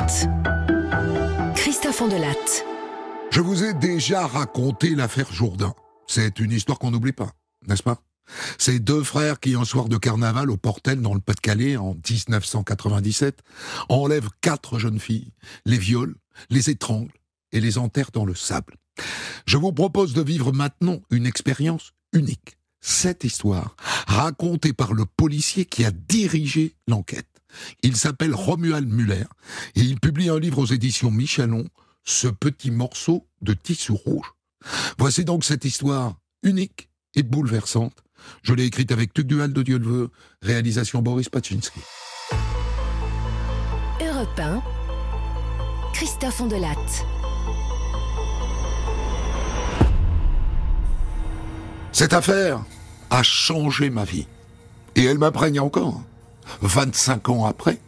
Latte. Christophe Ondelatte. Je vous ai déjà raconté l'affaire Jourdain. C'est une histoire qu'on n'oublie pas, n'est-ce pas? Ces deux frères qui, un soir de carnaval au Portel, dans le Pas-de-Calais, en 1997, enlèvent 4 jeunes filles, les violent, les étranglent et les enterrent dans le sable. Je vous propose de vivre maintenant une expérience unique. Cette histoire, racontée par le policier qui a dirigé l'enquête. Il s'appelle Romuald Muller et il publie un livre aux éditions Michelon, Ce petit morceau de tissu rouge. Voici donc cette histoire unique et bouleversante. Je l'ai écrite avec Tugdual de Dieu le veut, réalisation Boris Paczynski. Europe 1, Christophe Ondelatte. Cette affaire a changé ma vie. Et elle m'imprègne encore, 25 ans après.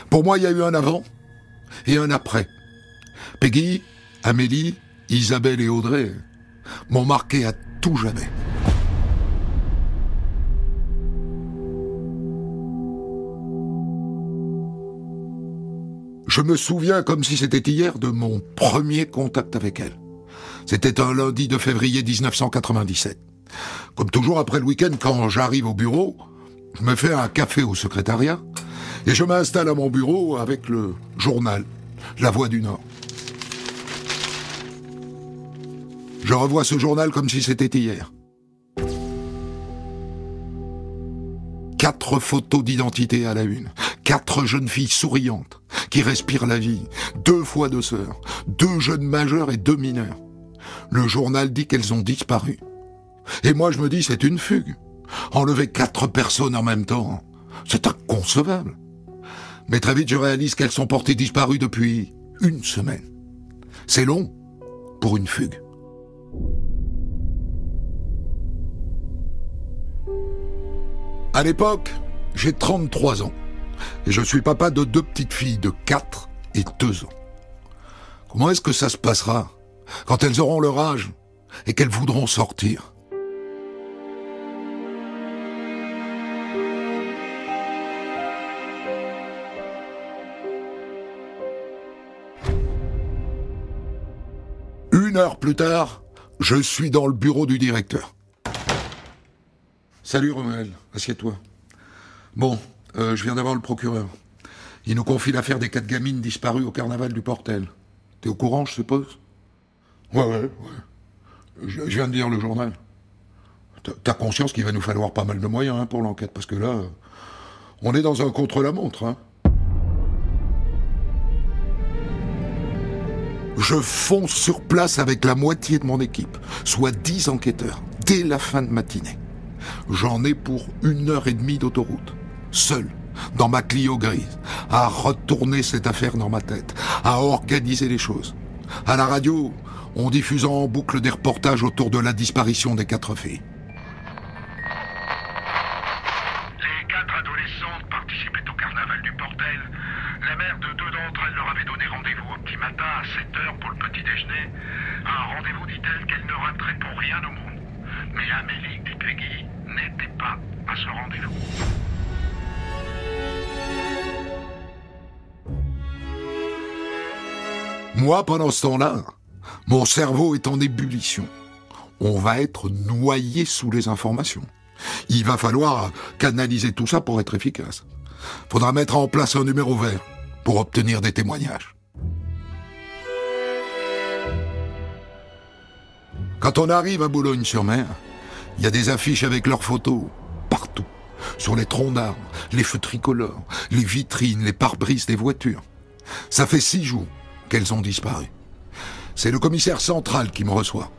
Pour moi, il y a eu un avant et un après. Peggy, Amélie, Isabelle et Audrey m'ont marqué à tout jamais. Je me souviens comme si c'était hier de mon premier contact avec elle. C'était un lundi de février 1997. Comme toujours après le week-end, quand j'arrive au bureau, je me fais un café au secrétariat et je m'installe à mon bureau avec le journal, La Voix du Nord. Je revois ce journal comme si c'était hier. 4 photos d'identité à la une. 4 jeunes filles souriantes, qui respirent la vie. 2 fois 2 sœurs. 2 jeunes majeurs et 2 mineurs. Le journal dit qu'elles ont disparu. Et moi je me dis, c'est une fugue. Enlever 4 personnes en même temps, c'est inconcevable. Mais très vite je réalise qu'elles sont portées disparues depuis 1 semaine. C'est long pour une fugue. À l'époque, j'ai 33 ans. Et je suis papa de 2 petites filles de 4 et 2 ans. Comment est-ce que ça se passera quand elles auront leur âge et qu'elles voudront sortir? Une heure plus tard, je suis dans le bureau du directeur. Salut Romuald, assieds-toi. Bon, je viens d'avoir le procureur. Il nous confie l'affaire des 4 gamines disparues au carnaval du Portel. T'es au courant, je suppose? Ouais. Je viens de lire le journal. T'as conscience qu'il va nous falloir pas mal de moyens pour l'enquête, parce que là, on est dans un contre-la-montre. Hein. Je fonce sur place avec la moitié de mon équipe, soit 10 enquêteurs, dès la fin de matinée. J'en ai pour 1h30 d'autoroute, seul, dans ma Clio grise, à retourner cette affaire dans ma tête, à organiser les choses. À la radio, on diffuse en boucle des reportages autour de la disparition des 4 filles. Les 4 adolescentes participaient au carnaval du Portel. La mère de 2 d'entre elles leur avait donné rendez-vous au petit matin à 7h pour le petit déjeuner. Un rendez-vous, dit-elle, qu'elle ne raterait pour rien au monde. Mais Amélie et Peggy n'étaient pas à ce rendez-vous. Moi, pendant ce temps-là, mon cerveau est en ébullition. On va être noyé sous les informations. Il va falloir canaliser tout ça pour être efficace. Faudra mettre en place un numéro vert pour obtenir des témoignages. Quand on arrive à Boulogne-sur-Mer, il y a des affiches avec leurs photos partout. Sur les troncs d'arbres, les feux tricolores, les vitrines, les pare-brises des voitures. Ça fait 6 jours qu'elles ont disparu. C'est le commissaire central qui me reçoit.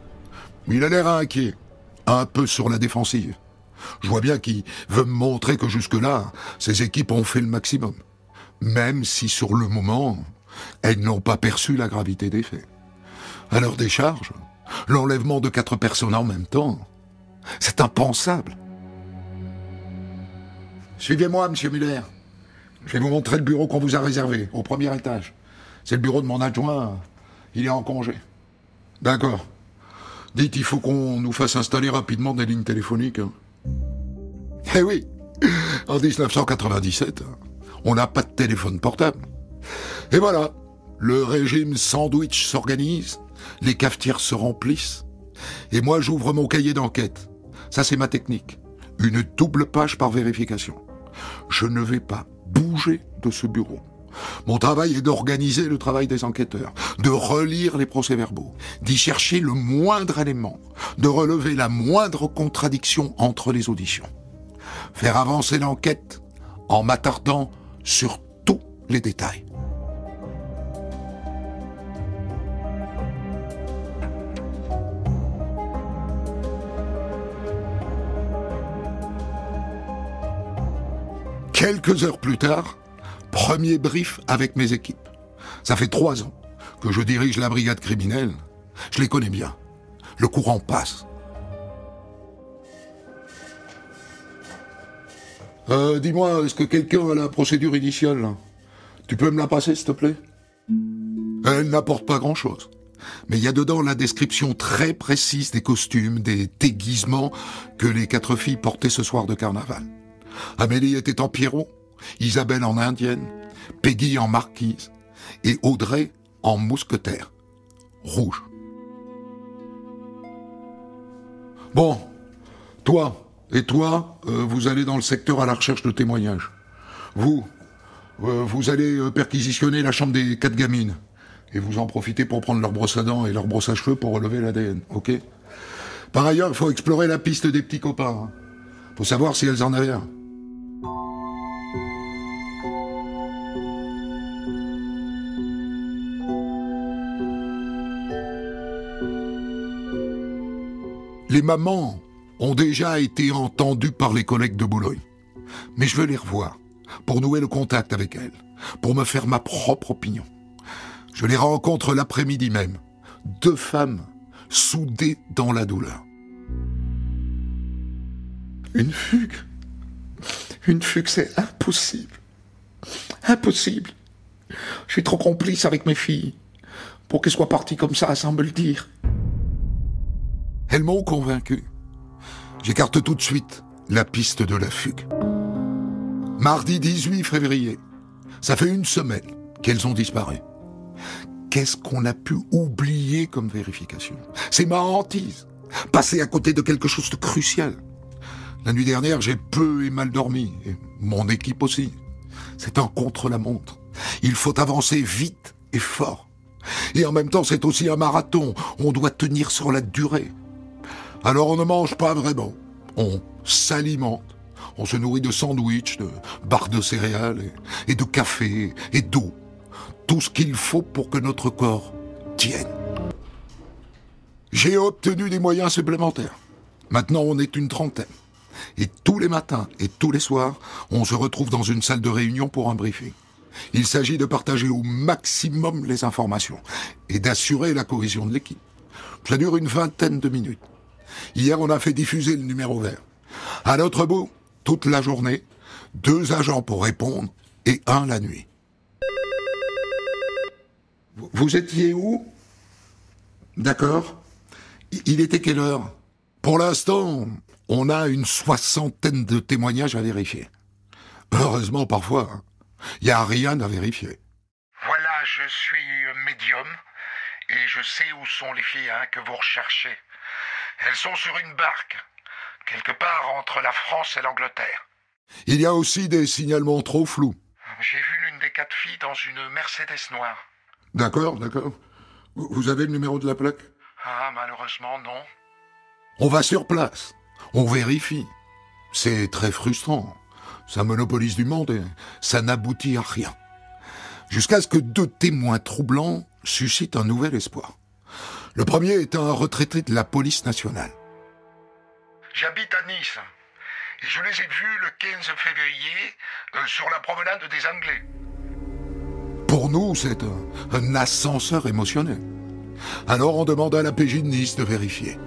Il a l'air inquiet, un peu sur la défensive. Je vois bien qu'il veut me montrer que jusque-là, ses équipes ont fait le maximum. Même si sur le moment, elles n'ont pas perçu la gravité des faits. À leur décharge, l'enlèvement de 4 personnes en même temps, c'est impensable. Suivez-moi, monsieur Muller. Je vais vous montrer le bureau qu'on vous a réservé, au 1er étage. C'est le bureau de mon adjoint, il est en congé. D'accord. Dites, il faut qu'on nous fasse installer rapidement des lignes téléphoniques. Hein. Eh oui, en 1997, on n'a pas de téléphone portable. Et voilà, le régime sandwich s'organise, les cafetières se remplissent, et moi j'ouvre mon cahier d'enquête. Ça c'est ma technique. Une double page par vérification. Je ne vais pas bouger de ce bureau. Mon travail est d'organiser le travail des enquêteurs, de relire les procès-verbaux, d'y chercher le moindre élément, de relever la moindre contradiction entre les auditions. Faire avancer l'enquête en m'attardant sur tous les détails. Quelques heures plus tard, premier brief avec mes équipes. Ça fait 3 ans que je dirige la brigade criminelle. Je les connais bien. Le courant passe. Dis-moi, est-ce que quelqu'un a la procédure initiale là? Tu peux me la passer, s'il te plaît? Elle n'apporte pas grand-chose. Mais il y a dedans la description très précise des costumes, des déguisements que les 4 filles portaient ce soir de carnaval. Amélie était en Pierrot, Isabelle en indienne, Peggy en marquise et Audrey en mousquetaire, rouge. Bon, toi, vous allez dans le secteur à la recherche de témoignages. Vous allez perquisitionner la chambre des 4 gamines. Et vous en profitez pour prendre leur brosse à dents et leur brosse à cheveux pour relever l'ADN, ok? Par ailleurs, il faut explorer la piste des petits copains. Faut savoir si elles en avaient un. Les mamans ont déjà été entendues par les collègues de Boulogne. Mais je veux les revoir, pour nouer le contact avec elles, pour me faire ma propre opinion. Je les rencontre l'après-midi même. 2 femmes soudées dans la douleur. Une fugue, c'est impossible. Impossible. Je suis trop complice avec mes filles pour qu'elles soient parties comme ça sans me le dire. Elles m'ont convaincu. J'écarte tout de suite la piste de la fugue. Mardi 18 février, ça fait 1 semaine qu'elles ont disparu. Qu'est-ce qu'on a pu oublier comme vérification? C'est ma hantise. Passer à côté de quelque chose de crucial. La nuit dernière, j'ai peu et mal dormi. Et mon équipe aussi. C'est un contre-la-montre. Il faut avancer vite et fort. Et en même temps, c'est aussi un marathon. On doit tenir sur la durée. Alors on ne mange pas vraiment. On s'alimente. On se nourrit de sandwichs, de barres de céréales et de café et d'eau. Tout ce qu'il faut pour que notre corps tienne. J'ai obtenu des moyens supplémentaires. Maintenant, on est une 30aine. Et tous les matins et tous les soirs, on se retrouve dans une salle de réunion pour un briefing. Il s'agit de partager au maximum les informations et d'assurer la cohésion de l'équipe. Ça dure une 20aine de minutes. Hier, on a fait diffuser le numéro vert. À l'autre bout, toute la journée, 2 agents pour répondre et 1 la nuit. Vous étiez où? D'accord. Il était quelle heure? Pour l'instant, on a une 60aine de témoignages à vérifier. Heureusement, parfois, il n'y a rien à vérifier. Voilà, je suis médium et je sais où sont les filles que vous recherchez. Elles sont sur une barque, quelque part entre la France et l'Angleterre. Il y a aussi des signalements trop flous. J'ai vu l'une des 4 filles dans une Mercedes noire. D'accord. Vous avez le numéro de la plaque? Ah, malheureusement, non. On va sur place. On vérifie. C'est très frustrant. Ça monopolise du monde et ça n'aboutit à rien. Jusqu'à ce que 2 témoins troublants suscitent un nouvel espoir. Le premier est un retraité de la police nationale. J'habite à Nice et je les ai vus le 15 février sur la promenade des Anglais. Pour nous, c'est un ascenseur émotionnel. Alors on demande à la PJ de Nice de vérifier.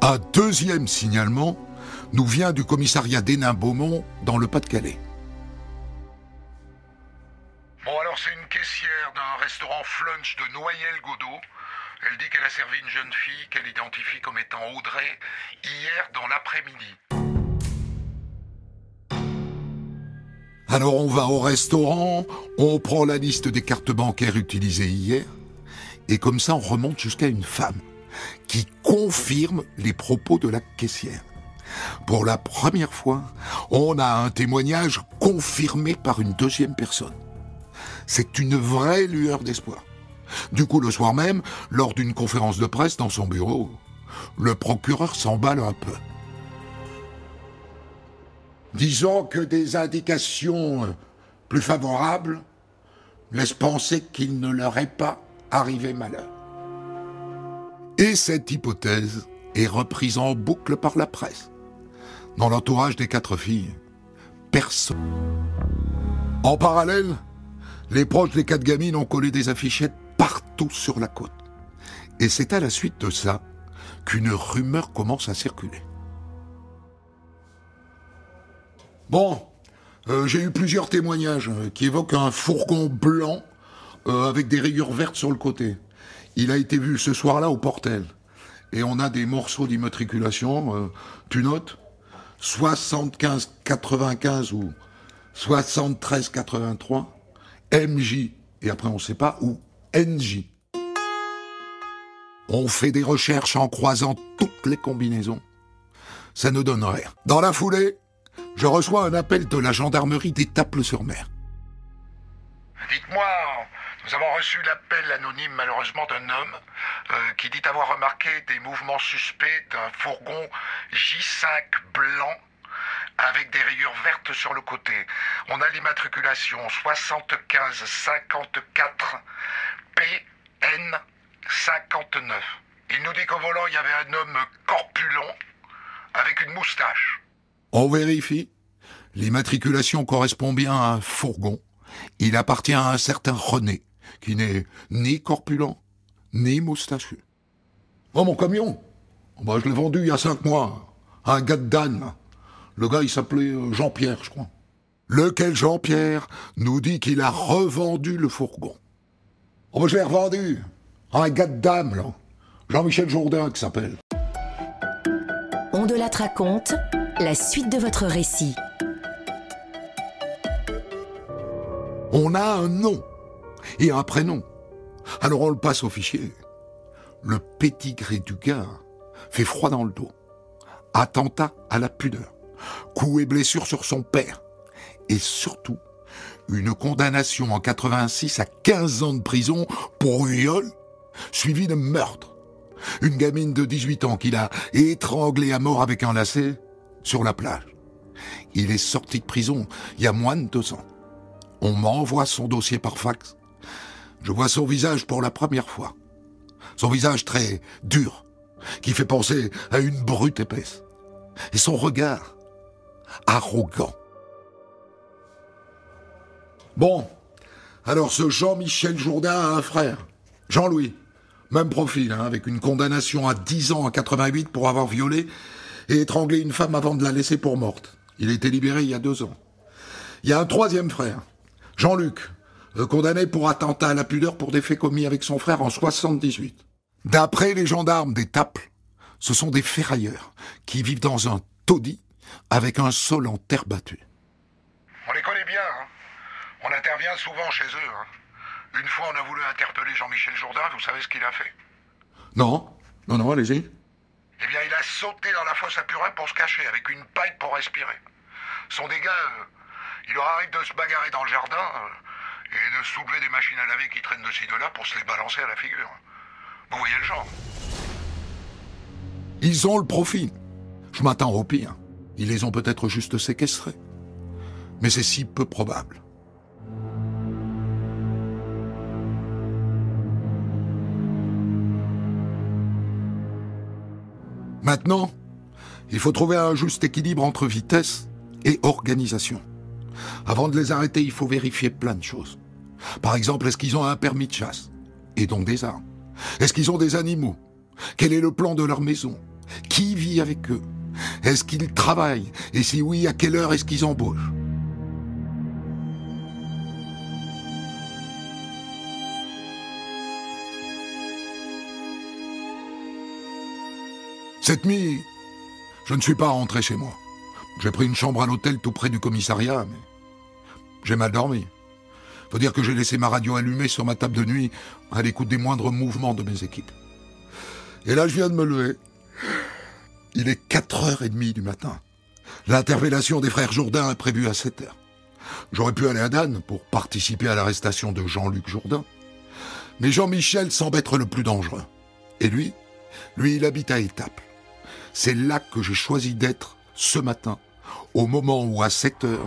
Un 2e signalement nous vient du commissariat d'Hénin-Beaumont dans le Pas-de-Calais. Bon, alors c'est une caissière d'un restaurant flunch de Noyelles-Godot. Elle dit qu'elle a servi une jeune fille qu'elle identifie comme étant Audrey hier dans l'après-midi. Alors on va au restaurant, on prend la liste des cartes bancaires utilisées hier, et comme ça on remonte jusqu'à une femme qui confirme les propos de la caissière. Pour la première fois, on a un témoignage confirmé par une deuxième personne. C'est une vraie lueur d'espoir. Du coup, le soir même, lors d'une conférence de presse dans son bureau, le procureur s'emballe un peu. Disons que des indications plus favorables laissent penser qu'il ne leur est pas arrivé malheur. Et cette hypothèse est reprise en boucle par la presse. Dans l'entourage des 4 filles, personne. En parallèle, les proches des 4 gamines ont collé des affichettes partout sur la côte. Et c'est à la suite de ça qu'une rumeur commence à circuler. Bon, j'ai eu plusieurs témoignages qui évoquent un fourgon blanc avec des rayures vertes sur le côté. Il a été vu ce soir-là au Portel. Et on a des morceaux d'immatriculation, tu notes 75-95 ou 73-83, MJ, et après on ne sait pas, ou NJ. On fait des recherches en croisant toutes les combinaisons. Ça ne donne rien. Dans la foulée, je reçois un appel de la gendarmerie d'Étaples-sur-Mer. Dites-moi, nous avons reçu l'appel anonyme malheureusement d'un homme qui dit avoir remarqué des mouvements suspects d'un fourgon J5 blanc avec des rayures vertes sur le côté. On a l'immatriculation 75-54 PN 59. Il nous dit qu'au volant il y avait un homme corpulent avec une moustache. On vérifie. L'immatriculation correspond bien à un fourgon. Il appartient à un certain René, qui n'est ni corpulent, ni moustachu. Oh, mon camion, je l'ai vendu il y a 5 mois à un gars de Dan. Le gars, il s'appelait Jean-Pierre, je crois. Lequel Jean-Pierre nous dit qu'il a revendu le fourgon. Je l'ai revendu à un gars de dame, là. Jean-Michel Jourdain, qui s'appelle. On de la raconte, la suite de votre récit. On a un nom et un prénom. Alors on le passe au fichier. Le pédigré du gars fait froid dans le dos. Attentat à la pudeur. Coups et blessures sur son père. Et surtout, une condamnation en 86 à 15 ans de prison pour viol, suivi de meurtre. Une gamine de 18 ans qu'il a étranglée à mort avec un lacet sur la plage. Il est sorti de prison il y a moins de 2 ans. On m'envoie son dossier par fax. Je vois son visage pour la première fois. Son visage très dur, qui fait penser à une brute épaisse. Et son regard, arrogant. Bon, alors ce Jean-Michel Jourdain a un frère, Jean-Louis. Même profil, avec une condamnation à 10 ans en 88 pour avoir violé et étranglé une femme avant de la laisser pour morte. Il a été libéré il y a 2 ans. Il y a un 3e frère, Jean-Luc, condamné pour attentat à la pudeur pour des faits commis avec son frère en 78. D'après les gendarmes d'Étaples, ce sont des ferrailleurs qui vivent dans un taudis avec un sol en terre battue. On les connaît bien, On intervient souvent chez eux, Une fois, on a voulu interpeller Jean-Michel Jourdain, vous savez ce qu'il a fait? Non, allez-y. Eh bien, il a sauté dans la fosse à purin pour se cacher, avec une paille pour respirer. Son dégât, il leur arrive de se bagarrer dans le jardin et de soulever des machines à laver qui traînent de ci de là pour se les balancer à la figure. Vous voyez le genre? Ils ont le profil. Je m'attends au pire. Ils les ont peut-être juste séquestrés. Mais c'est si peu probable. Maintenant, il faut trouver un juste équilibre entre vitesse et organisation. Avant de les arrêter, il faut vérifier plein de choses. Par exemple, est-ce qu'ils ont un permis de chasse? Et donc des armes? Est-ce qu'ils ont des animaux? Quel est le plan de leur maison? Qui vit avec eux? Est-ce qu'ils travaillent? Et si oui, à quelle heure est-ce qu'ils embauchent? Cette nuit, je ne suis pas rentré chez moi. J'ai pris une chambre à l'hôtel tout près du commissariat, mais j'ai mal dormi. Faut dire que j'ai laissé ma radio allumée sur ma table de nuit à l'écoute des moindres mouvements de mes équipes. Et là, je viens de me lever. Il est 4h30 du matin. L'interpellation des frères Jourdain est prévue à 7h. J'aurais pu aller à Dan pour participer à l'arrestation de Jean-Luc Jourdain. Mais Jean-Michel semble être le plus dangereux. Et lui, il habite à Étaples. C'est là que j'ai choisi d'être ce matin, au moment où à 7h,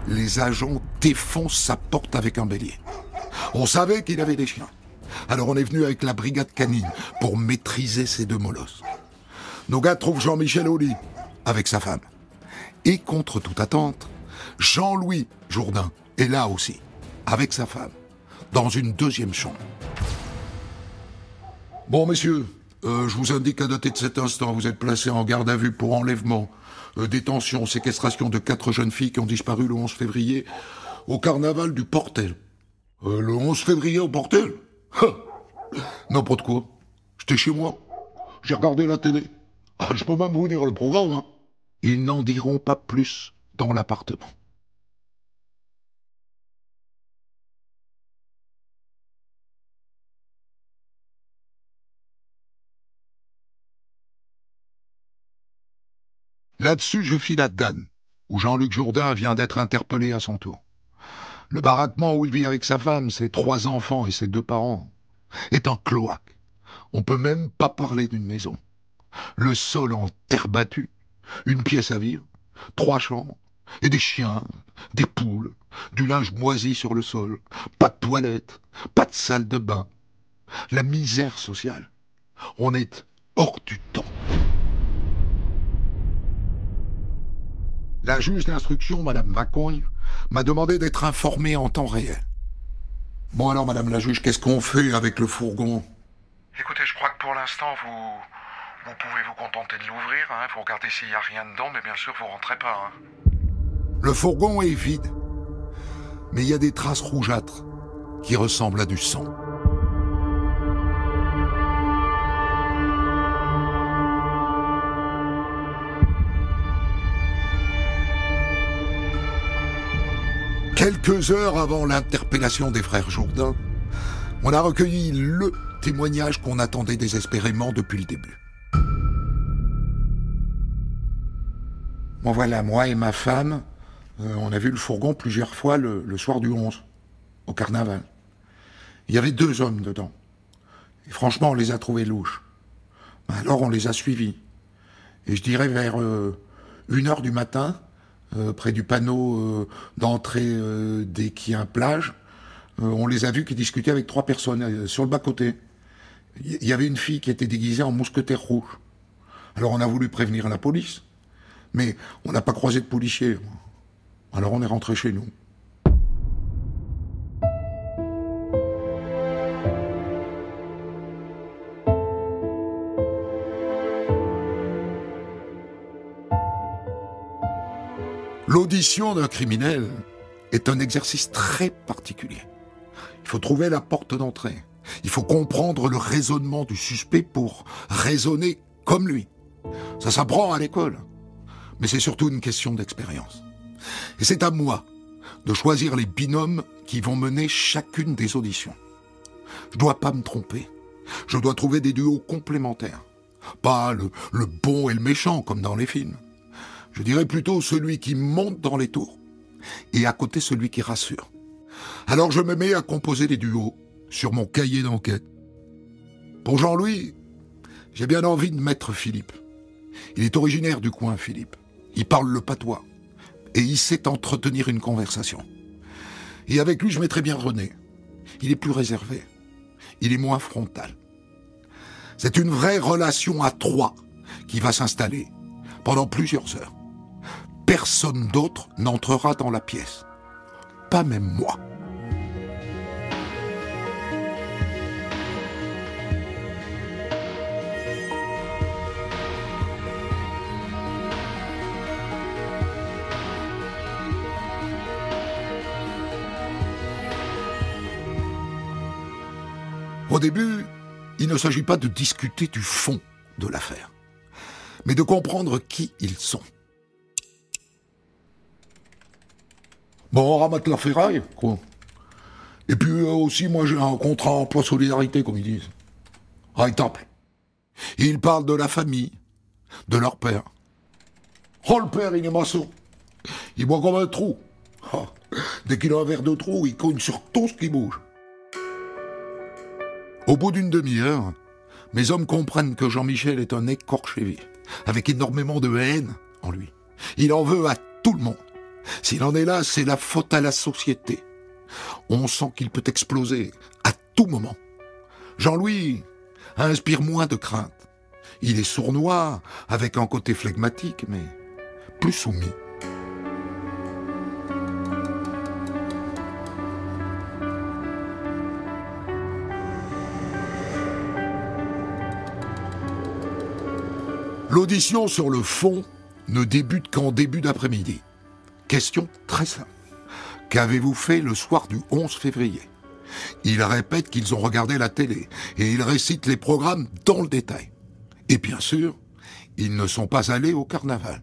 les agents défoncent sa porte avec un bélier. On savait qu'il avait des chiens. Alors on est venu avec la brigade canine pour maîtriser ces deux molosses. Nos gars trouvent Jean-Michel au lit, avec sa femme. Et contre toute attente, Jean-Louis Jourdain est là aussi, avec sa femme, dans une deuxième chambre. Bon, messieurs, je vous indique à dater de cet instant, vous êtes placés en garde à vue pour enlèvement, détention, séquestration de 4 jeunes filles qui ont disparu le 11 février au carnaval du Portel. Le 11 février au Portel? N'importe quoi. J'étais chez moi. J'ai regardé la télé. Je peux même vous dire le programme. Hein. Ils n'en diront pas plus dans l'appartement. Là-dessus, je file à Dan, où Jean-Luc Jourdain vient d'être interpellé à son tour. Le baraquement où il vit avec sa femme, ses 3 enfants et ses 2 parents, est un cloaque. On peut même pas parler d'une maison. Le sol en terre battue, une pièce à vivre, 3 chambres, et des chiens, des poules, du linge moisi sur le sol, pas de toilette, pas de salle de bain. La misère sociale. On est hors du temps. La juge d'instruction, Madame Vacogne, m'a demandé d'être informé en temps réel. Bon alors, Madame la juge, qu'est-ce qu'on fait avec le fourgon? Écoutez, je crois que pour l'instant, vous pouvez vous contenter de l'ouvrir. Faut regarder s'il n'y a rien dedans, mais bien sûr, vous rentrez pas. Le fourgon est vide, mais il y a des traces rougeâtres qui ressemblent à du sang. Quelques heures avant l'interpellation des frères Jourdain, on a recueilli le témoignage qu'on attendait désespérément depuis le début. Bon voilà, moi et ma femme, on a vu le fourgon plusieurs fois le soir du 11, au carnaval. Il y avait 2 hommes dedans. Et franchement, on les a trouvés louches. Alors on les a suivis. Et je dirais vers 1h du matin, près du panneau d'entrée d'Équien plage, on les a vus qui discutaient avec 3 personnes sur le bas-côté. Il y avait une fille qui était déguisée en mousquetaire rouge. Alors on a voulu prévenir la police, mais on n'a pas croisé de policiers. Alors on est rentré chez nous. L'audition d'un criminel est un exercice très particulier. Il faut trouver la porte d'entrée. Il faut comprendre le raisonnement du suspect pour raisonner comme lui. Ça s'apprend à l'école, mais c'est surtout une question d'expérience. Et c'est à moi de choisir les binômes qui vont mener chacune des auditions. Je dois pas me tromper. Je dois trouver des duos complémentaires. Pas le bon et le méchant comme dans les films. Je dirais plutôt celui qui monte dans les tours et à côté celui qui rassure. Alors je me mets à composer des duos sur mon cahier d'enquête. Pour Jean-Louis, j'ai bien envie de mettre Philippe. Il est originaire du coin, Philippe. Il parle le patois et il sait entretenir une conversation. Et avec lui, je mettrais bien René. Il est plus réservé. Il est moins frontal. C'est une vraie relation à 3 qui va s'installer pendant plusieurs heures. Personne d'autre n'entrera dans la pièce. Pas même moi. Au début, il ne s'agit pas de discuter du fond de l'affaire, mais de comprendre qui ils sont. Bon, on ramasse la ferraille, quoi. Et puis aussi, moi j'ai un contrat emploi solidarité, comme ils disent. Raitable. Ils parlent de la famille, de leur père. Oh, le père, il est maçon. Il boit comme un trou. Oh, dès qu'il a un verre de trou, il cogne sur tout ce qui bouge. Au bout d'une demi-heure, mes hommes comprennent que Jean-Michel est un écorché vif, avec énormément de haine en lui. Il en veut à tout le monde. S'il en est là, c'est la faute à la société. On sent qu'il peut exploser à tout moment. Jean-Louis inspire moins de crainte. Il est sournois, avec un côté flegmatique, mais plus soumis. L'audition sur le fond ne débute qu'en début d'après-midi. Question très simple. Qu'avez-vous fait le soir du 11 février ? Ils répètent qu'ils ont regardé la télé et ils récitent les programmes dans le détail. Et bien sûr, ils ne sont pas allés au carnaval.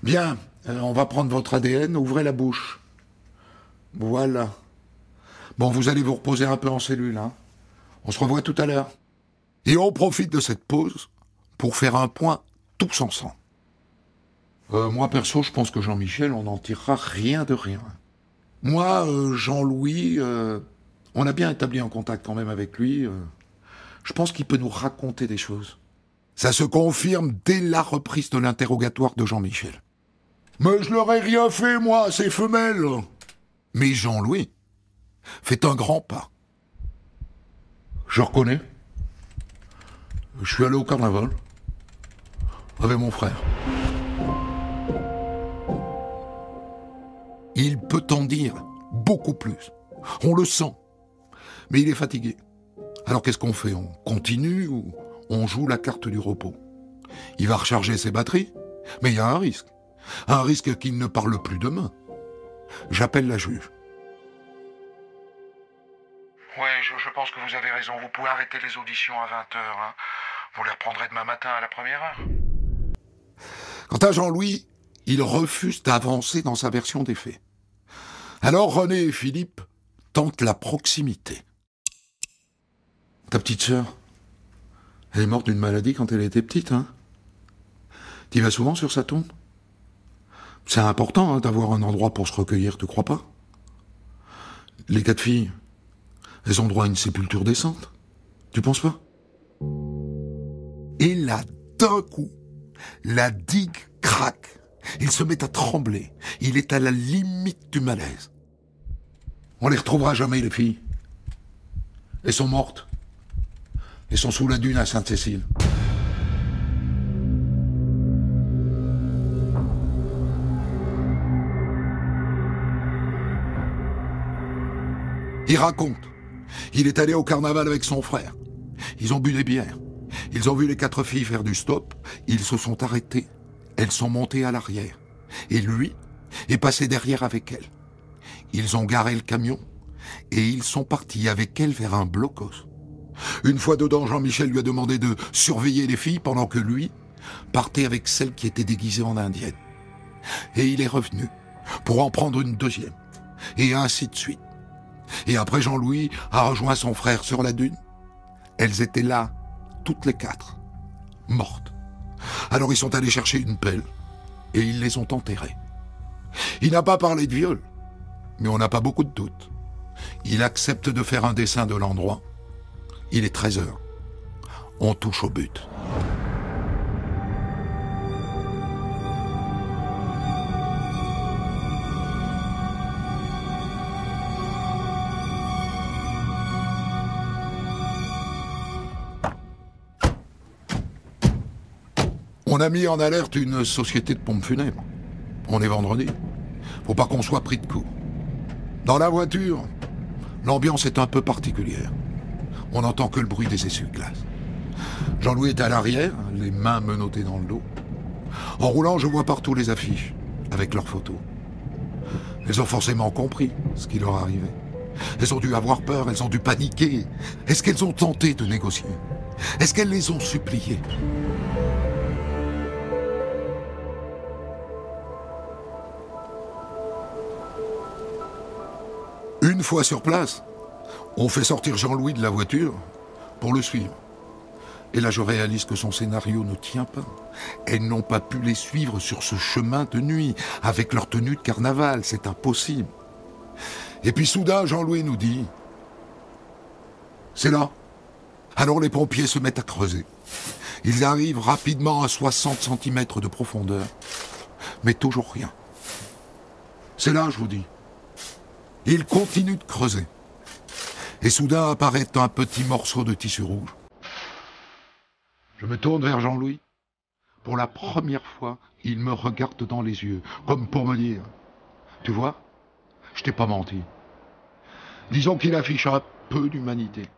Bien, on va prendre votre ADN, ouvrez la bouche. Voilà. Bon, vous allez vous reposer un peu en cellule, hein. On se revoit tout à l'heure. Et on profite de cette pause pour faire un point tous ensemble. Moi, perso, je pense que Jean-Michel, on n'en tirera rien de rien. Moi, Jean-Louis, on a bien établi un contact quand même avec lui. Je pense qu'il peut nous raconter des choses. Ça se confirme dès la reprise de l'interrogatoire de Jean-Michel. Mais je leur ai rien fait, moi, ces femelles. Mais Jean-Louis fait un grand pas. Je reconnais. Je suis allé au carnaval avec mon frère. Il peut en dire beaucoup plus. On le sent. Mais il est fatigué. Alors qu'est-ce qu'on fait ? On continue ou on joue la carte du repos ? Il va recharger ses batteries, mais il y a un risque. Un risque qu'il ne parle plus demain. J'appelle la juge. Ouais, je pense que vous avez raison. Vous pouvez arrêter les auditions à 20h. Hein. Vous les reprendrez demain matin à la première heure. Quant à Jean-Louis, il refuse d'avancer dans sa version des faits. Alors René et Philippe tentent la proximité. Ta petite sœur, elle est morte d'une maladie quand elle était petite, hein ? T'y vas souvent sur sa tombe ? C'est important, hein, d'avoir un endroit pour se recueillir, tu crois pas ? Les 4 filles, elles ont droit à une sépulture décente. Tu penses pas ? Et là, d'un coup, la digue craque. Il se met à trembler. Il est à la limite du malaise. On les retrouvera jamais, les filles. Elles sont mortes. Elles sont sous la dune à Sainte-Cécile. Il raconte. Il est allé au carnaval avec son frère. Ils ont bu des bières. Ils ont vu les 4 filles faire du stop. Ils se sont arrêtés. Elles sont montées à l'arrière. Et lui est passé derrière avec elles. Ils ont garé le camion et ils sont partis avec elles vers un blocos. Une fois dedans, Jean-Michel lui a demandé de surveiller les filles pendant que lui partait avec celle qui était déguisée en indienne. Et il est revenu pour en prendre une deuxième. Et ainsi de suite. Et après, Jean-Louis a rejoint son frère sur la dune. Elles étaient là, toutes les 4, mortes. Alors ils sont allés chercher une pelle et ils les ont enterrées. Il n'a pas parlé de viol, mais on n'a pas beaucoup de doutes. Il accepte de faire un dessin de l'endroit. Il est 13h. On touche au but. On a mis en alerte une société de pompes funèbres. On est vendredi. Faut pas qu'on soit pris de court. Dans la voiture, l'ambiance est un peu particulière. On n'entend que le bruit des essuie-glaces. Jean-Louis est à l'arrière, les mains menottées dans le dos. En roulant, je vois partout les affiches, avec leurs photos. Ils ont forcément compris ce qui leur arrivait. Elles ont dû avoir peur, elles ont dû paniquer. Est-ce qu'elles ont tenté de négocier? Est-ce qu'elles les ont suppliées? Une fois sur place, on fait sortir Jean-Louis de la voiture pour le suivre. Et là, je réalise que son scénario ne tient pas. Elles n'ont pas pu les suivre sur ce chemin de nuit, avec leur tenue de carnaval. C'est impossible. Et puis soudain, Jean-Louis nous dit « C'est là ». Alors les pompiers se mettent à creuser. Ils arrivent rapidement à 60 cm de profondeur, mais toujours rien. C'est là, je vous dis. Ils continuent de creuser. Et soudain apparaît un petit morceau de tissu rouge. Je me tourne vers Jean-Louis. Pour la première fois, il me regarde dans les yeux, comme pour me dire « Tu vois, je t'ai pas menti ». Disons qu'il affiche un peu d'humanité.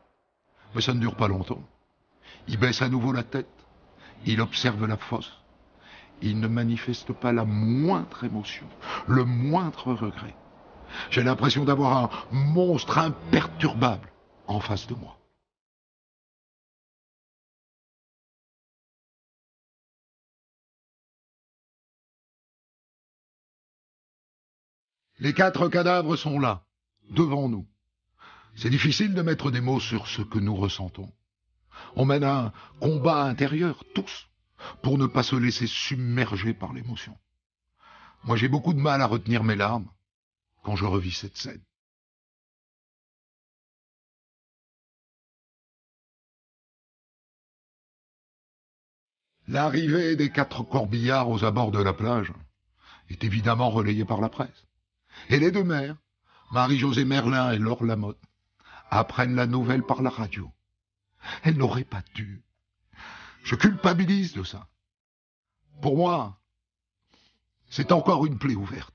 Mais ça ne dure pas longtemps. Il baisse à nouveau la tête. Il observe la fosse. Il ne manifeste pas la moindre émotion, le moindre regret. J'ai l'impression d'avoir un monstre imperturbable en face de moi. Les 4 cadavres sont là, devant nous. C'est difficile de mettre des mots sur ce que nous ressentons. On mène un combat intérieur, tous, pour ne pas se laisser submerger par l'émotion. Moi, j'ai beaucoup de mal à retenir mes larmes quand je revis cette scène. L'arrivée des 4 corbillards aux abords de la plage est évidemment relayée par la presse. Et les 2 mères, Marie-Josée Merlin et Laure Lamotte, apprennent la nouvelle par la radio. Elles n'auraient pas dû. Je culpabilise de ça. Pour moi, c'est encore une plaie ouverte.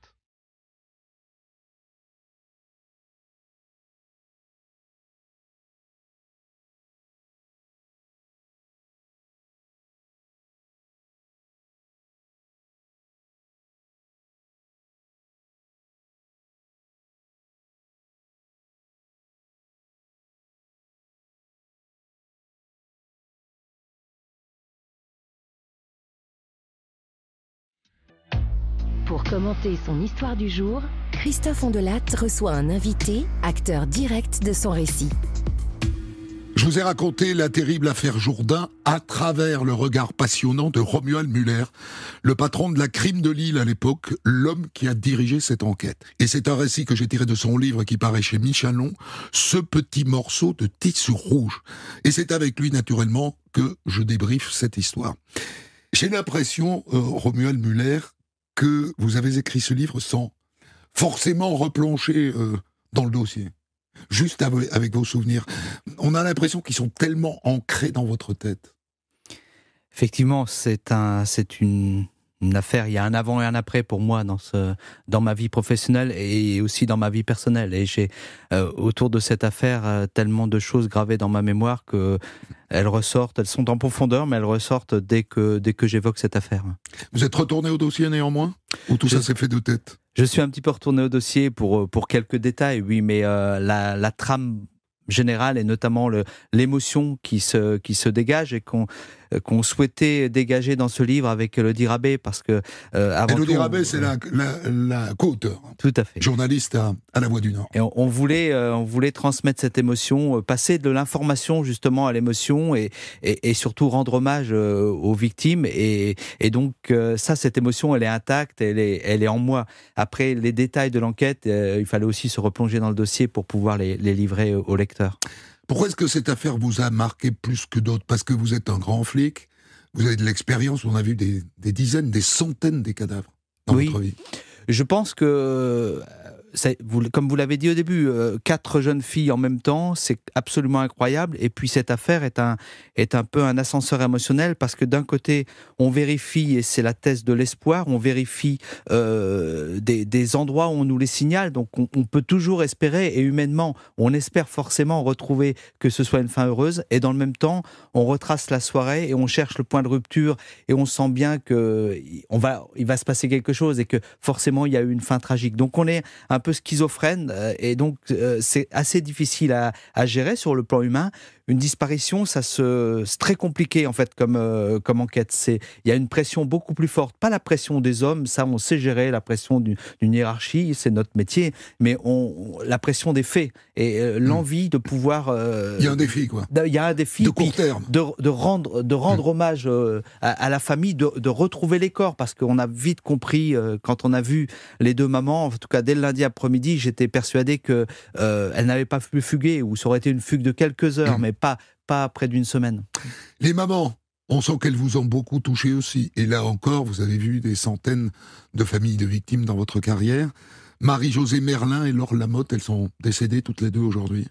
Pour commenter son histoire du jour, Christophe Ondelat reçoit un invité, acteur direct de son récit. Je vous ai raconté la terrible affaire Jourdain à travers le regard passionnant de Romuald Muller, le patron de la Crime de Lille à l'époque, l'homme qui a dirigé cette enquête. Et c'est un récit que j'ai tiré de son livre qui paraît chez Michalon, Ce petit morceau de tissu rouge. Et c'est avec lui, naturellement, que je débriefe cette histoire. J'ai l'impression, Romuald Muller, que vous avez écrit ce livre sans forcément replonger dans le dossier. Juste avec vos souvenirs. On a l'impression qu'ils sont tellement ancrés dans votre tête. Effectivement, c'est une affaire, il y a un avant et un après pour moi dans ma vie professionnelle et aussi dans ma vie personnelle. Et j'ai autour de cette affaire tellement de choses gravées dans ma mémoire que elles ressortent, elles sont en profondeur, mais elles ressortent dès que j'évoque cette affaire. Vous êtes retourné au dossier néanmoins? Ou tout ça s'est fait de tête? Je suis un petit peu retourné au dossier pour quelques détails, oui, mais la trame générale et notamment l'émotion qui se dégage et qu'on souhaitait dégager dans ce livre avec Elodie Rabet, parce que Elodie Rabet, c'est la co-auteure. Tout à fait. Journaliste à La Voix du Nord. Et on voulait transmettre cette émotion, passer de l'information justement à l'émotion et surtout rendre hommage aux victimes. Et donc cette émotion, elle est intacte, elle est en moi. Après les détails de l'enquête, il fallait aussi se replonger dans le dossier pour pouvoir les livrer aux lecteurs. Pourquoi est-ce que cette affaire vous a marqué plus que d'autres? Parce que vous êtes un grand flic, vous avez de l'expérience, on a vu des dizaines, des centaines de cadavres dans votre vie. Je pense que, comme vous l'avez dit au début, 4 jeunes filles en même temps, c'est absolument incroyable. Et puis cette affaire est un peu un ascenseur émotionnel, parce que d'un côté, on vérifie, et c'est la thèse de l'espoir, on vérifie des endroits où on nous les signale. Donc on peut toujours espérer, et humainement, on espère forcément retrouver que ce soit une fin heureuse. Et dans le même temps, on retrace la soirée et on cherche le point de rupture, et on sent bien qu'il va se passer quelque chose et que forcément il y a eu une fin tragique. Donc on est un un peu schizophrène, et donc c'est assez difficile à gérer sur le plan humain. Une disparition, c'est très compliqué en fait comme enquête. Il y a une pression beaucoup plus forte, pas la pression des hommes, ça on sait gérer, la pression d'une hiérarchie, c'est notre métier, mais la pression des faits et l'envie de pouvoir. Il y a un défi quoi. Il y a un défi de court terme. De rendre hommage à la famille, de retrouver les corps, parce qu'on a vite compris quand on a vu les deux mamans, en tout cas dès le lundi après-midi, j'étais persuadé que elles n'avaient pas pu fuguer, ou ça aurait été une fugue de quelques heures, mais pas près d'une semaine. Les mamans, on sent qu'elles vous ont beaucoup touché aussi. Et là encore, vous avez vu des centaines de familles de victimes dans votre carrière. Marie-Josée Merlin et Laure Lamotte, elles sont décédées toutes les deux aujourd'hui.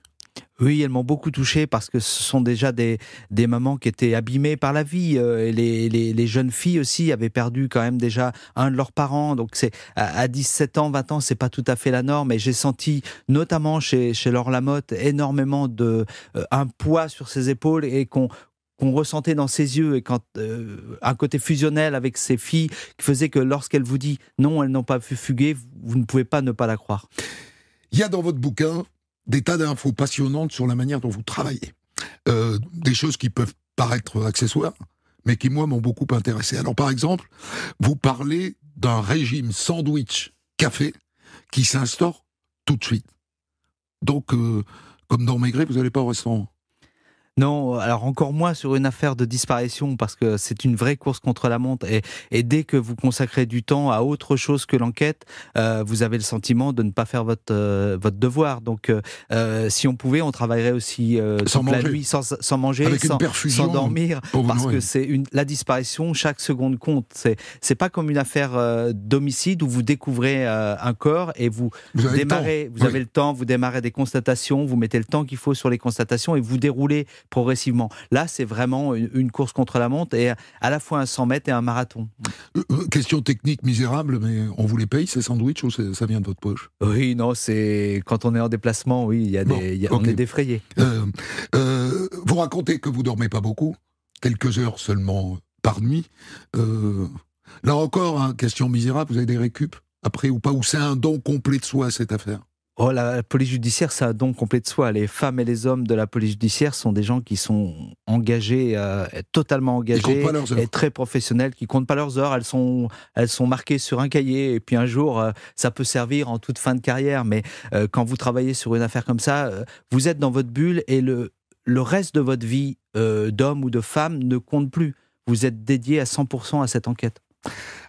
Oui, elles m'ont beaucoup touché parce que ce sont déjà des mamans qui étaient abîmées par la vie. Et les jeunes filles aussi avaient perdu quand même déjà un de leurs parents. Donc à 17 ans, 20 ans, c'est pas tout à fait la norme. Et j'ai senti, notamment chez Laure Lamotte, énormément un poids sur ses épaules et qu'on ressentait dans ses yeux, et un côté fusionnel avec ses filles qui faisait que lorsqu'elle vous dit non, elles n'ont pas pu fuguer, vous ne pouvez pas ne pas la croire. Il y a dans votre bouquin des tas d'infos passionnantes sur la manière dont vous travaillez. Des choses qui peuvent paraître accessoires, mais qui, moi, m'ont beaucoup intéressé. Alors, par exemple, vous parlez d'un régime sandwich-café qui s'instaure tout de suite. Donc, comme dans Maigret, vous n'allez pas au restaurant. Non, alors encore moins sur une affaire de disparition, parce que c'est une vraie course contre la montre, et dès que vous consacrez du temps à autre chose que l'enquête, vous avez le sentiment de ne pas faire votre devoir. Donc si on pouvait, on travaillerait aussi toute la nuit sans manger, avec une perfusion, sans dormir, parce que la disparition, chaque seconde compte. C'est pas comme une affaire d'homicide où vous découvrez un corps et vous démarrez, vous avez le temps, vous démarrez des constatations, vous mettez le temps qu'il faut sur les constatations et vous déroulez progressivement. Là, c'est vraiment une course contre la montre, et à la fois un 100 mètres et un marathon. Question technique misérable, mais on vous les paye ces sandwichs, ou ça vient de votre poche? Oui, non, c'est quand on est en déplacement, oui, on est défrayé. Vous racontez que vous dormez pas beaucoup, quelques heures seulement par nuit. Là encore, question misérable, vous avez des récup après ou pas, ou c'est un don complet de soi cette affaire? Oh, la police judiciaire, c'est un don complet de soi. Les femmes et les hommes de la police judiciaire sont des gens qui sont engagés, totalement engagés, et très professionnels, qui comptent pas leurs heures. Elles sont marquées sur un cahier, et puis un jour, ça peut servir en toute fin de carrière. Mais quand vous travaillez sur une affaire comme ça, vous êtes dans votre bulle, et le reste de votre vie d'homme ou de femme ne compte plus. Vous êtes dédié à 100% à cette enquête.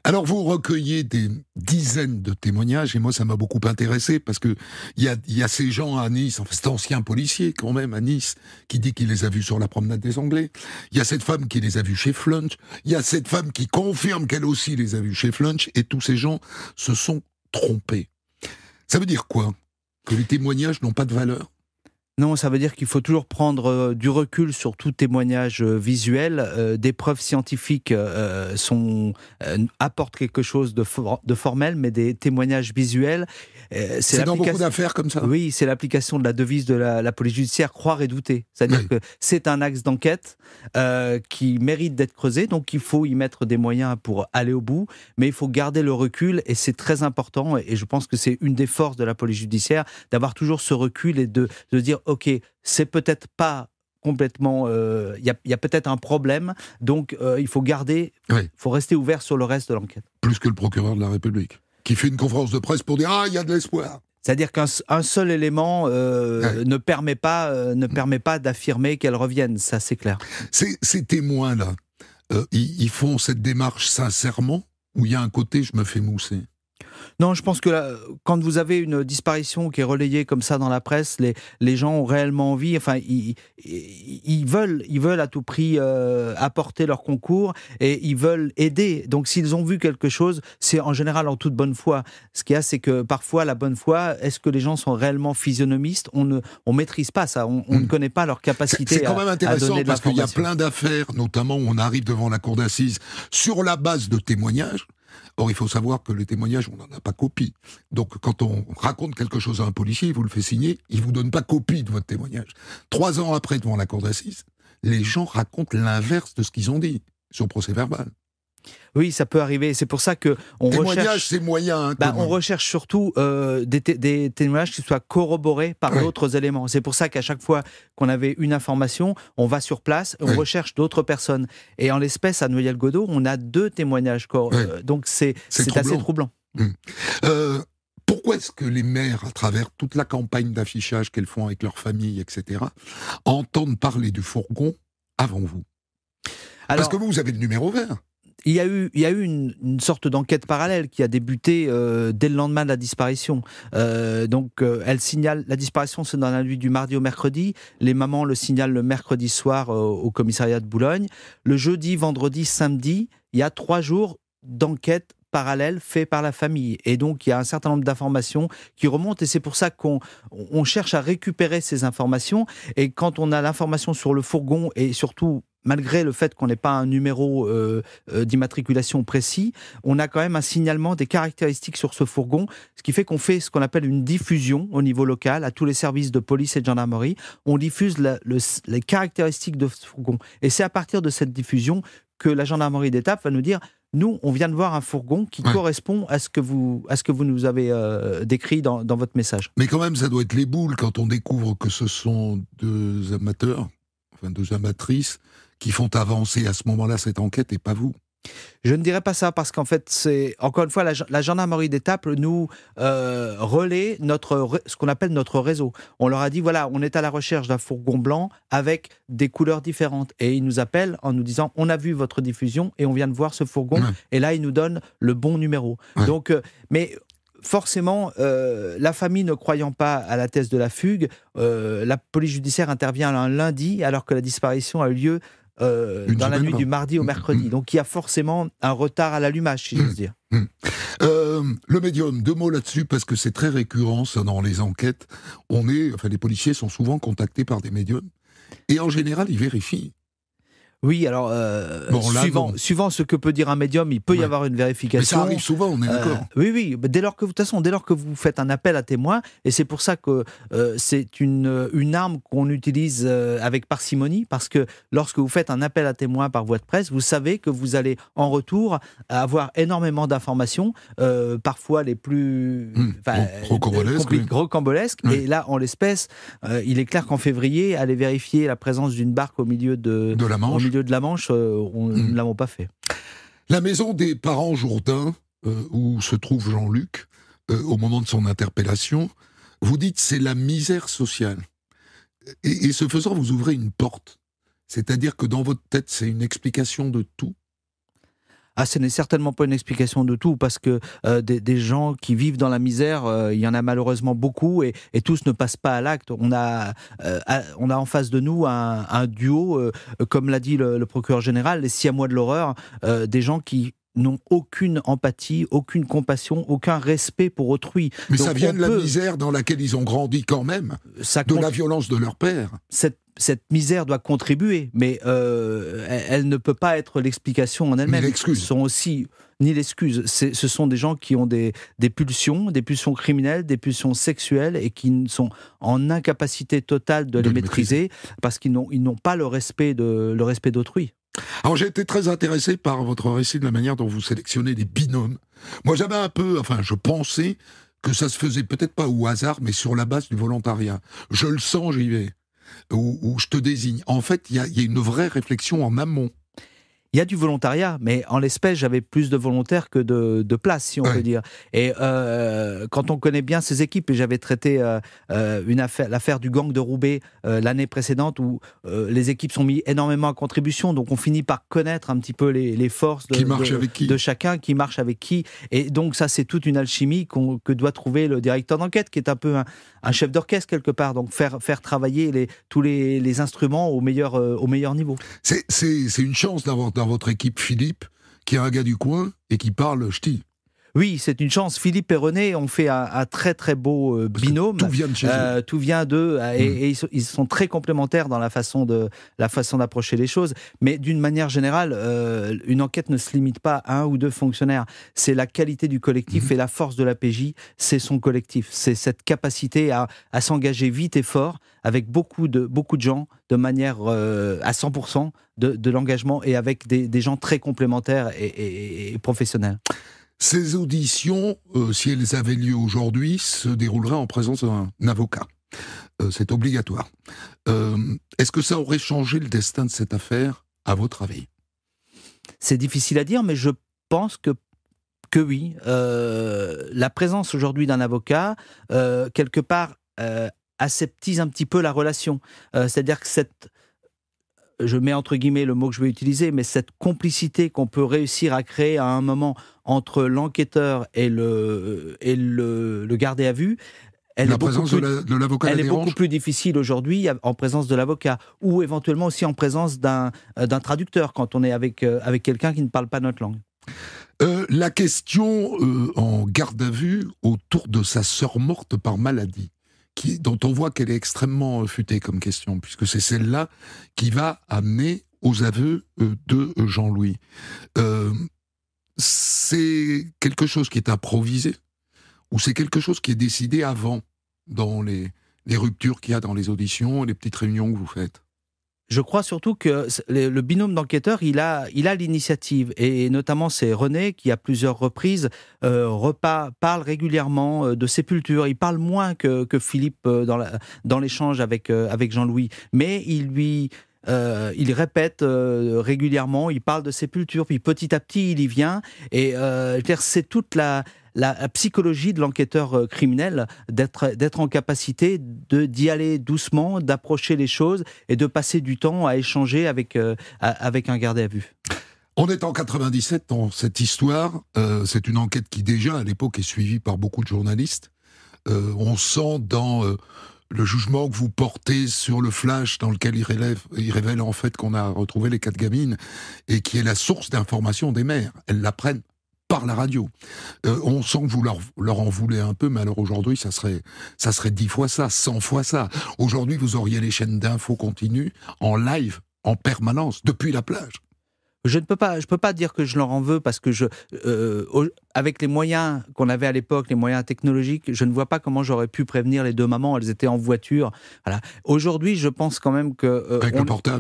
Alors vous recueillez des dizaines de témoignages, et moi ça m'a beaucoup intéressé, parce que il y a ces gens à Nice, enfin cet ancien policier quand même à Nice, qui dit qu'il les a vus sur la promenade des Anglais. Il y a cette femme qui les a vus chez Flunch. Il y a cette femme qui confirme qu'elle aussi les a vus chez Flunch, et tous ces gens se sont trompés. Ça veut dire quoi? Que les témoignages n'ont pas de valeur? Non, ça veut dire qu'il faut toujours prendre du recul sur tout témoignage visuel. Des preuves scientifiques apportent quelque chose de formel, mais des témoignages visuels... c'est dans beaucoup d'affaires comme ça? Oui, c'est l'application de la devise de la police judiciaire, croire et douter. C'est-à-dire que c'est un axe d'enquête qui mérite d'être creusé, donc il faut y mettre des moyens pour aller au bout, mais il faut garder le recul, et c'est très important, et je pense que c'est une des forces de la police judiciaire, d'avoir toujours ce recul et de dire ok, c'est peut-être pas complètement... Il y a peut-être un problème, donc il faut garder... Il faut rester ouvert sur le reste de l'enquête. Plus que le procureur de la République, qui fait une conférence de presse pour dire « Ah, il y a de l'espoir ». C'est-à-dire qu'un seul élément ne permet pas d'affirmer qu'elle revienne, ça c'est clair. Ces témoins-là, ils font cette démarche sincèrement, ou il y a un côté « je me fais mousser ». Non, je pense que quand vous avez une disparition qui est relayée comme ça dans la presse, les gens ont réellement envie, enfin, ils veulent à tout prix apporter leur concours, et ils veulent aider. Donc s'ils ont vu quelque chose, c'est en général en toute bonne foi. Ce qu'il y a, c'est que parfois, la bonne foi, est-ce que les gens sont réellement physionomistes? On maîtrise pas ça, on ne connaît pas leur capacité à donner de l'information. C'est quand même intéressant, parce qu'il y a plein d'affaires, notamment où on arrive devant la cour d'assises, sur la base de témoignages. Or, il faut savoir que les témoignages, on n'en a pas copie. Donc, quand on raconte quelque chose à un policier, il vous le fait signer, il ne vous donne pas copie de votre témoignage. 3 ans après, devant la cour d'assises, les gens racontent l'inverse de ce qu'ils ont dit sur procès verbal. Oui, ça peut arriver. C'est pour ça que témoignage, c'est moyen. Hein, on recherche surtout des témoignages qui soient corroborés par d'autres éléments. C'est pour ça qu'à chaque fois qu'on avait une information, on va sur place, on recherche d'autres personnes. Et en l'espèce, à Noyelles-Godault, on a 2 témoignages. Donc c'est assez troublant. Pourquoi est-ce que les maires, à travers toute la campagne d'affichage qu'elles font avec leurs familles, etc., entendent parler du fourgon avant vous? Parce que vous avez le numéro vert. Il y a eu une sorte d'enquête parallèle qui a débuté dès le lendemain de la disparition. Elle signale, la disparition c'est dans la nuit du mardi au mercredi. Les mamans le signalent le mercredi soir au commissariat de Boulogne. Le jeudi, vendredi, samedi, il y a 3 jours d'enquête parallèle fait par la famille. Et donc, il y a un certain nombre d'informations qui remontent et c'est pour ça qu'on cherche à récupérer ces informations. Et quand on a l'information sur le fourgon et surtout malgré le fait qu'on n'ait pas un numéro d'immatriculation précis, on a quand même un signalement des caractéristiques sur ce fourgon, ce qui fait qu'on fait ce qu'on appelle une diffusion au niveau local à tous les services de police et de gendarmerie. On diffuse les caractéristiques de ce fourgon. Et c'est à partir de cette diffusion que la gendarmerie d'Étape va nous dire « Nous, on vient de voir un fourgon qui correspond à ce que vous nous avez décrit dans votre message. » Mais quand même, ça doit être les boules quand on découvre que ce sont 2 amateurs, enfin 2 amatrices, qui font avancer à ce moment-là cette enquête et pas vous. Je ne dirais pas ça parce qu'en fait, c'est encore une fois la gendarmerie d'Étape nous relaie ce qu'on appelle notre réseau. On leur a dit voilà, on est à la recherche d'un fourgon blanc avec des couleurs différentes et ils nous appellent en nous disant on a vu votre diffusion et on vient de voir ce fourgon et là ils nous donnent le bon numéro. Donc, mais forcément, la famille ne croyant pas à la thèse de la fugue, la police judiciaire intervient un lundi alors que la disparition a eu lieu dans la nuit du mardi au mercredi. Donc il y a forcément un retard à l'allumage, si j'ose dire. Le médium, 2 mots là-dessus, parce que c'est très récurrent ça, dans les enquêtes. Les policiers sont souvent contactés par des médiums, et en général, ils vérifient. Oui, alors, suivant ce que peut dire un médium, il peut y avoir une vérification. Mais ça arrive souvent, on est d'accord. Oui, dès lors que vous faites un appel à témoins, et c'est pour ça que c'est une arme qu'on utilise avec parcimonie, parce que lorsque vous faites un appel à témoins par voie de presse, vous savez que vous allez en retour avoir énormément d'informations, parfois les plus rocambolesques. Et là, en l'espèce, il est clair qu'en février, aller vérifier la présence d'une barque au milieu de la Manche, de la Manche, nous ne l'avons pas fait. La maison des parents Jourdain, où se trouve Jean-Luc, au moment de son interpellation, vous dites c'est la misère sociale. Et ce faisant, vous ouvrez une porte. C'est-à-dire que dans votre tête, c'est une explication de tout. Ce n'est certainement pas une explication de tout, parce que des gens qui vivent dans la misère, il y en a malheureusement beaucoup, et tous ne passent pas à l'acte. On a en face de nous un duo, comme l'a dit le procureur général, les siamois de l'horreur, des gens qui n'ont aucune empathie, aucune compassion, aucun respect pour autrui. Mais donc ça vient de la misère dans laquelle ils ont grandi quand même, la violence de leur père. Cette misère doit contribuer, mais elle ne peut pas être l'explication en elle-même. Ni l'excuse. Ce sont aussi, ni l'excuse. Ce sont des gens qui ont des pulsions criminelles, des pulsions sexuelles, et qui sont en incapacité totale de les maîtriser, parce qu'ils n'ont pas le respect d'autrui. Alors j'ai été très intéressé par votre récit, de la manière dont vous sélectionnez des binômes. Moi j'avais je pensais que ça se faisait peut-être pas au hasard, mais sur la base du volontariat. Je le sens, j'y vais. Où je te désigne. En fait, il y a une vraie réflexion en amont. Il y a du volontariat, mais en l'espèce, j'avais plus de volontaires que de places, si on peut dire. Et quand on connaît bien ces équipes, et j'avais traité l'affaire du gang de Roubaix l'année précédente, où les équipes sont mis énormément en contribution, donc on finit par connaître un petit peu les forces de chacun, qui marche avec qui. Et donc ça, c'est toute une alchimie que doit trouver le directeur d'enquête, qui est un peu un chef d'orchestre quelque part, donc faire travailler tous les instruments au meilleur niveau. C'est une chance d'avoir dans votre équipe Philippe, qui est un gars du coin et qui parle ch'ti. Oui, c'est une chance. Philippe et René ont fait un très très beau binôme. Tout vient de chez eux. Tout vient d'eux et ils sont très complémentaires dans la façon d'approcher les choses. Mais d'une manière générale, une enquête ne se limite pas à un ou deux fonctionnaires. C'est la qualité du collectif et la force de la PJ, c'est son collectif. C'est cette capacité à s'engager vite et fort avec beaucoup de gens de manière à 100% de l'engagement et avec des gens très complémentaires et professionnels. Ces auditions, si elles avaient lieu aujourd'hui, se dérouleraient en présence d'un avocat. C'est obligatoire. Est-ce que ça aurait changé le destin de cette affaire, à votre avis ? C'est difficile à dire, mais je pense que oui. La présence aujourd'hui d'un avocat, quelque part, aseptise un petit peu la relation. C'est-à-dire que je mets entre guillemets le mot que je vais utiliser, mais cette complicité qu'on peut réussir à créer à un moment entre l'enquêteur et le gardé à vue, elle est beaucoup plus difficile aujourd'hui en présence de l'avocat, ou éventuellement aussi en présence d'un traducteur, quand on est avec quelqu'un qui ne parle pas notre langue. La question en garde à vue autour de sa sœur morte par maladie, dont on voit qu'elle est extrêmement futée comme question, puisque c'est celle-là qui va amener aux aveux de Jean-Louis. C'est quelque chose qui est improvisé, ou c'est quelque chose qui est décidé avant, dans les ruptures qu'il y a dans les auditions, les petites réunions que vous faites ? Je crois surtout que le binôme d'enquêteurs, il a l'initiative. Et notamment, c'est René qui, à plusieurs reprises, parle régulièrement de sépulture. Il parle moins que Philippe dans l'échange avec Jean-Louis. Mais il répète régulièrement, il parle de sépulture. Puis petit à petit, il y vient. Et c'est toute la psychologie de l'enquêteur criminel d'être en capacité d'y aller doucement, d'approcher les choses et de passer du temps à échanger avec un gardé à vue. On est en 97 dans cette histoire. C'est une enquête qui déjà à l'époque est suivie par beaucoup de journalistes. On sent dans le jugement que vous portez sur le flash dans lequel il révèle en fait qu'on a retrouvé les 4 gamines et qui est la source d'information des mères. Elles l'apprennent par la radio. On sent que vous leur en voulez un peu, mais alors aujourd'hui, ça serait 10 fois ça, 100 fois ça. Aujourd'hui, vous auriez les chaînes d'infos continues, en live, en permanence, depuis la plage. Je peux pas dire que je leur en veux parce que avec les moyens qu'on avait à l'époque, les moyens technologiques, je ne vois pas comment j'aurais pu prévenir les 2 mamans. Elles étaient en voiture. Voilà. Aujourd'hui, je pense quand même que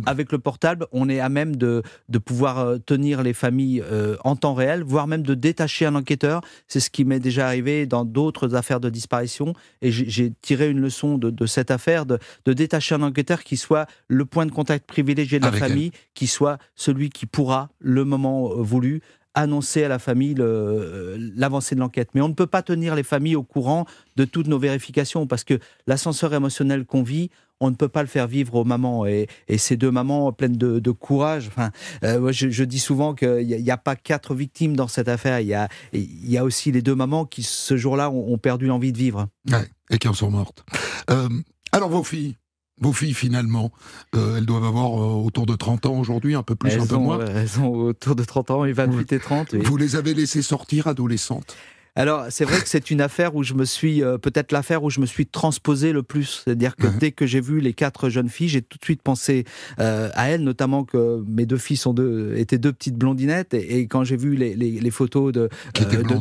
avec le portable, on est à même de pouvoir tenir les familles en temps réel, voire même de détacher un enquêteur. C'est ce qui m'est déjà arrivé dans d'autres affaires de disparition. Et j'ai tiré une leçon de cette affaire, de détacher un enquêteur qui soit le point de contact privilégié de la famille, qui soit celui qui pourra, le moment voulu, annoncer à la famille l'avancée de l'enquête. Mais on ne peut pas tenir les familles au courant de toutes nos vérifications, parce que l'ascenseur émotionnel qu'on vit, on ne peut pas le faire vivre aux mamans. Et ces 2 mamans pleines de courage, je dis souvent qu'il n'y a pas 4 victimes dans cette affaire, il y a aussi les 2 mamans qui, ce jour-là, ont perdu l'envie de vivre. Ouais, et qui en sont mortes. Alors vos filles, finalement, elles doivent avoir autour de 30 ans aujourd'hui, un peu plus, un peu moins. Elles ont autour de 30 ans, et 28 et 30. Oui. Vous les avez laissées sortir adolescentes ? Alors, c'est vrai que c'est une affaire où je me suis, peut-être l'affaire où je me suis transposé le plus. C'est-à-dire que dès que j'ai vu les 4 jeunes filles, j'ai tout de suite pensé à elles, notamment que mes 2 filles étaient 2 petites blondinettes. Et quand j'ai vu les photos de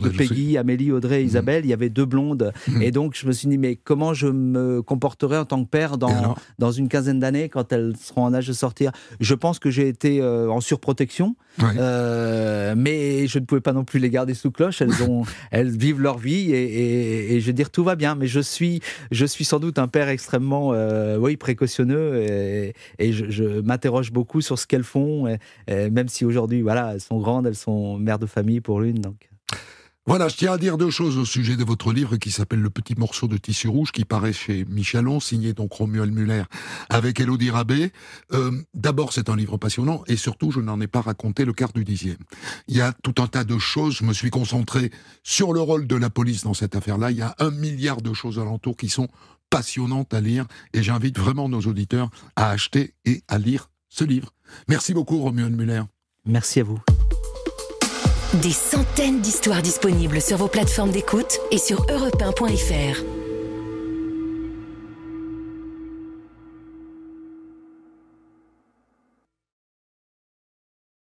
Peggy, Amélie, Audrey, Isabelle, il y avait 2 blondes. Et donc, je me suis dit, mais comment je me comporterai en tant que père dans une quinzaine d'années, quand elles seront en âge de sortir ? Je pense que j'ai été en surprotection. Mais je ne pouvais pas non plus les garder sous cloche. Elles vivent leur vie et je veux dire tout va bien, mais je suis sans doute un père extrêmement précautionneux et je m'interroge beaucoup sur ce qu'elles font, et même si aujourd'hui elles sont grandes, elles sont mères de famille pour l'une, donc. Voilà, je tiens à dire 2 choses au sujet de votre livre qui s'appelle Le petit morceau de tissu rouge, qui paraît chez Michalon, signé donc Romuald Muller avec Élodie Rabé. D'abord, c'est un livre passionnant et surtout, je n'en ai pas raconté le quart du 10e. Il y a tout un tas de choses, je me suis concentré sur le rôle de la police dans cette affaire-là. Il y a 1 milliard de choses alentour qui sont passionnantes à lire et j'invite vraiment nos auditeurs à acheter et à lire ce livre. Merci beaucoup Romuald Muller. Merci à vous. Des centaines d'histoires disponibles sur vos plateformes d'écoute et sur europe1.fr.